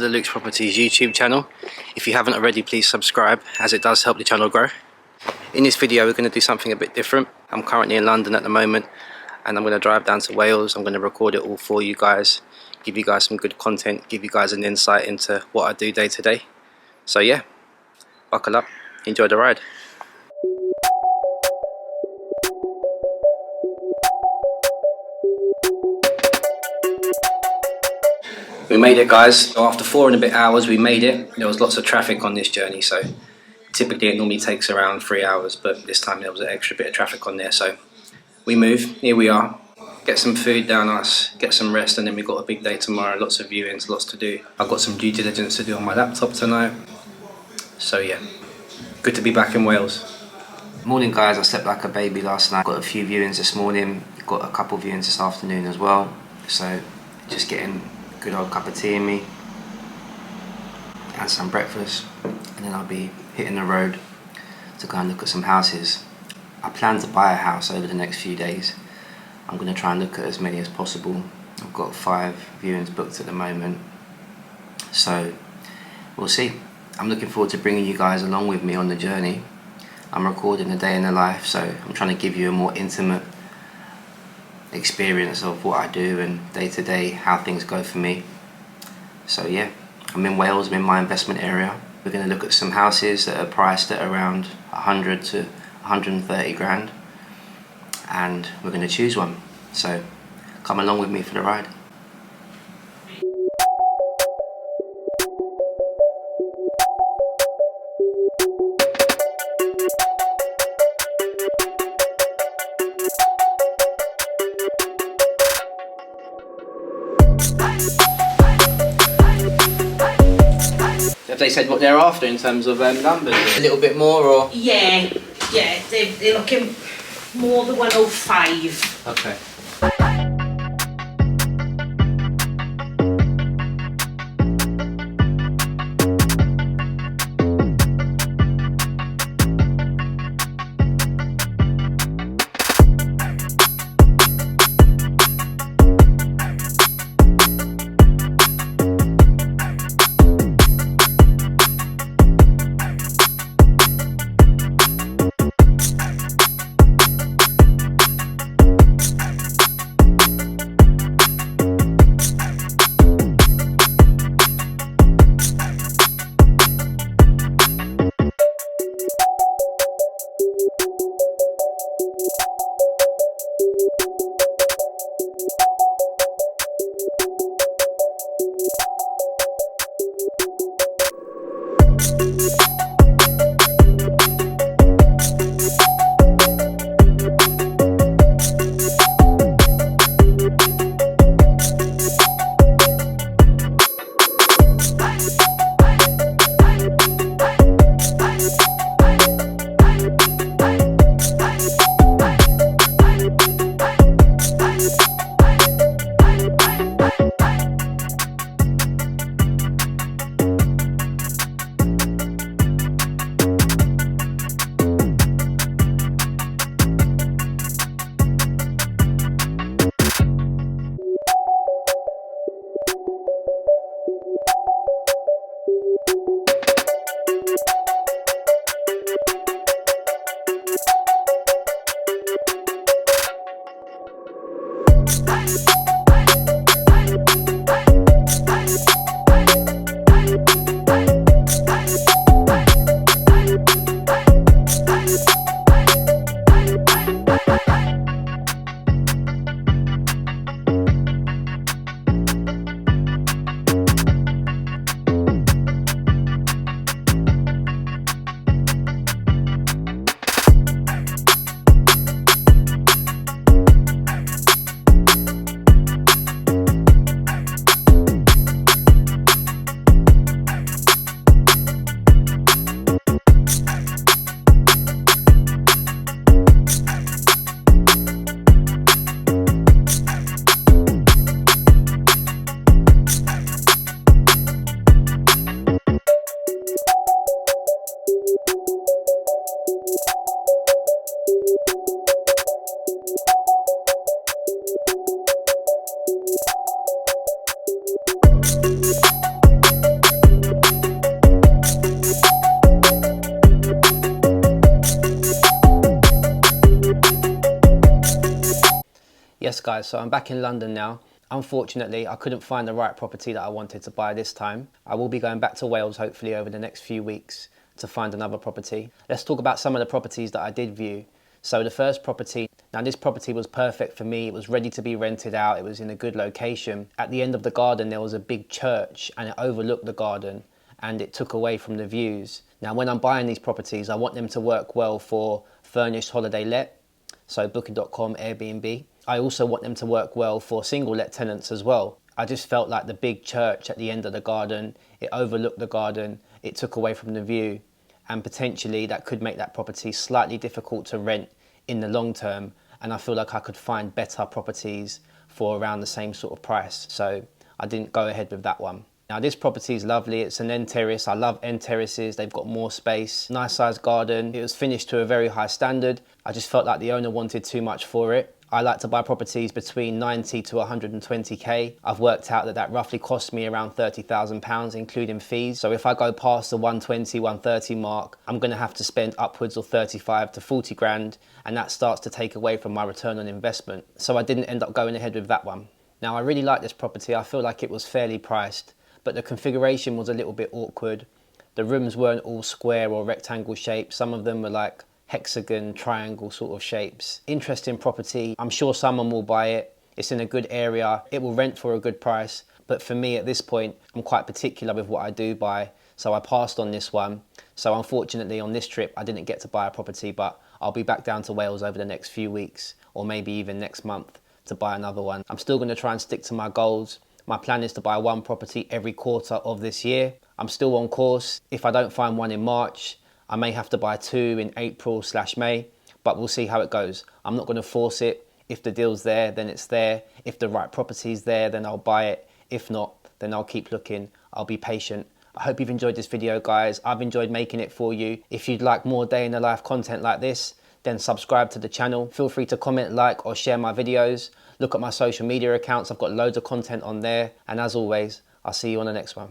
to the Luke's Properties YouTube channel. If you haven't already, please subscribe, as it does help the channel grow. In this video we're going to do something a bit different. I'm currently in London at the moment and I'm going to drive down to Wales. I'm going to record it all for you guys, give you guys some good content, give you guys an insight into what I do day to day. So yeah, buckle up, enjoy the ride. We made it, guys. So after 4 and a bit hours we made it. There was lots of traffic on this journey, so typically it normally takes around 3 hours, but this time there was an extra bit of traffic on there, so we move. Here we are, get some food down us, get some rest, and then we've got a big day tomorrow. Lots of viewings, lots to do. I've got some due diligence to do on my laptop tonight, so yeah, good to be back in Wales. Morning, guys. I slept like a baby last night. Got a few viewings this morning, got a couple viewings this afternoon as well, so just getting a good old cup of tea in me and some breakfast, and then I'll be hitting the road to go and look at some houses. I plan to buy a house over the next few days. I'm going to try and look at as many as possible. I've got 5 viewings booked at the moment, so we'll see. I'm looking forward to bringing you guys along with me on the journey. I'm recording a day in the life, so I'm trying to give you a more intimate experience of what I do and day to day how things go for me. So yeah, I'm in Wales, I'm in my investment area. We're going to look at some houses that are priced at around 100 to 130 grand, and we're going to choose one. So come along with me for the ride. Have they said what they're after in terms of numbers? A little bit more, or? Yeah, they're looking more than 105. Okay. Yes guys, so I'm back in London now. Unfortunately, I couldn't find the right property that I wanted to buy this time. I will be going back to Wales hopefully over the next few weeks to find another property. Let's talk about some of the properties that I did view. So the first property, now this property was perfect for me. It was ready to be rented out. It was in a good location. At the end of the garden, there was a big church and it overlooked the garden and it took away from the views. Now, when I'm buying these properties, I want them to work well for furnished holiday let, so Booking.com, Airbnb. I also want them to work well for single let tenants as well. I just felt like the big church at the end of the garden, it overlooked the garden, it took away from the view, and potentially that could make that property slightly difficult to rent in the long term. And I feel like I could find better properties for around the same sort of price. So I didn't go ahead with that one. Now this property is lovely. It's an end terrace. I love end terraces. They've got more space, nice sized garden. It was finished to a very high standard. I just felt like the owner wanted too much for it. I like to buy properties between 90 to 120k. I've worked out that that roughly cost me around £30,000 including fees. So if I go past the 120, 130 mark, I'm gonna have to spend upwards of 35 to 40 grand, and that starts to take away from my return on investment. So I didn't end up going ahead with that one. Now I really like this property. I feel like it was fairly priced, but the configuration was a little bit awkward. The rooms weren't all square or rectangle shaped. Some of them were like hexagon, triangle sort of shapes. Interesting property. I'm sure someone will buy it. It's in a good area. It will rent for a good price. But for me at this point, I'm quite particular with what I do buy. So I passed on this one. So unfortunately on this trip, I didn't get to buy a property, but I'll be back down to Wales over the next few weeks or maybe even next month to buy another one. I'm still going to try and stick to my goals. My plan is to buy one property every quarter of this year. I'm still on course. If I don't find one in March, I may have to buy two in April/May, but we'll see how it goes. I'm not going to force it. If the deal's there, then it's there. If the right property's there, then I'll buy it. If not, then I'll keep looking. I'll be patient. I hope you've enjoyed this video, guys. I've enjoyed making it for you. If you'd like more day in the life content like this, then subscribe to the channel. Feel free to comment, like, or share my videos. Look at my social media accounts. I've got loads of content on there. And as always, I'll see you on the next one.